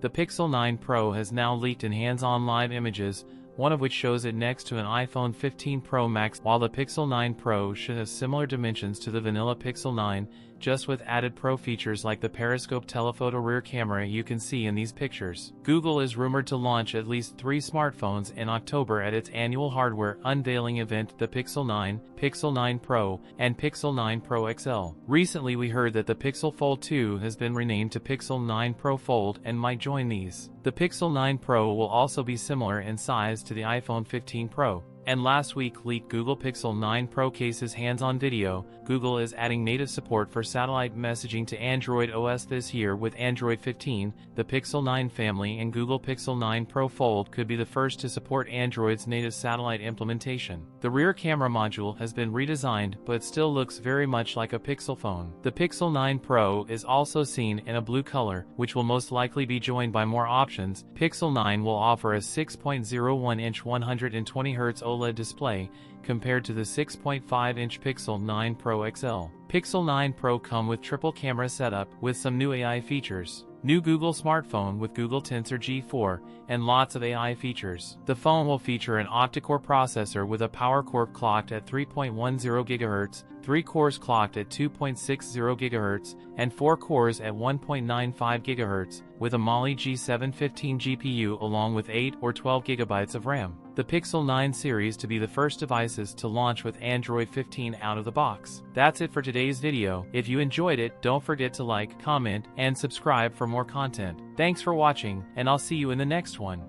The Pixel 9 Pro has now leaked in hands-on live images, one of which shows it next to an iPhone 15 Pro Max, while the Pixel 9 Pro should have similar dimensions to the vanilla Pixel 9, just with added Pro features like the periscope telephoto rear camera you can see in these pictures. Google is rumored to launch at least 3 smartphones in October at its annual hardware unveiling event, the Pixel 9, Pixel 9 Pro, and Pixel 9 Pro XL. Recently we heard that the Pixel Fold 2 has been renamed to Pixel 9 Pro Fold and might join these. The Pixel 9 Pro will also be similar in size to the iPhone 15 Pro. And last week leaked Google Pixel 9 Pro case's hands-on video. Google is adding native support for satellite messaging to Android OS this year with Android 15. The Pixel 9 family and Google Pixel 9 Pro Fold could be the first to support Android's native satellite implementation. The rear camera module has been redesigned but still looks very much like a Pixel phone. The Pixel 9 Pro is also seen in a blue color, which will most likely be joined by more options. Pixel 9 will offer a 6.01-inch 120Hz OLED display, compared to the 6.5-inch Pixel 9 Pro XL. Pixel 9 Pro come with triple camera setup with some new AI features. New Google smartphone with Google Tensor G4, and lots of AI features. The phone will feature an octa-core processor with a power core clocked at 3.10 GHz, 3 cores clocked at 2.60 GHz, and 4 cores at 1.95 GHz, with a Mali G715 GPU along with 8 or 12 GB of RAM. The Pixel 9 series to be the first devices to launch with Android 15 out of the box. That's it for today's video. If you enjoyed it, don't forget to like, comment, and subscribe for more content. Thanks for watching, and I'll see you in the next one.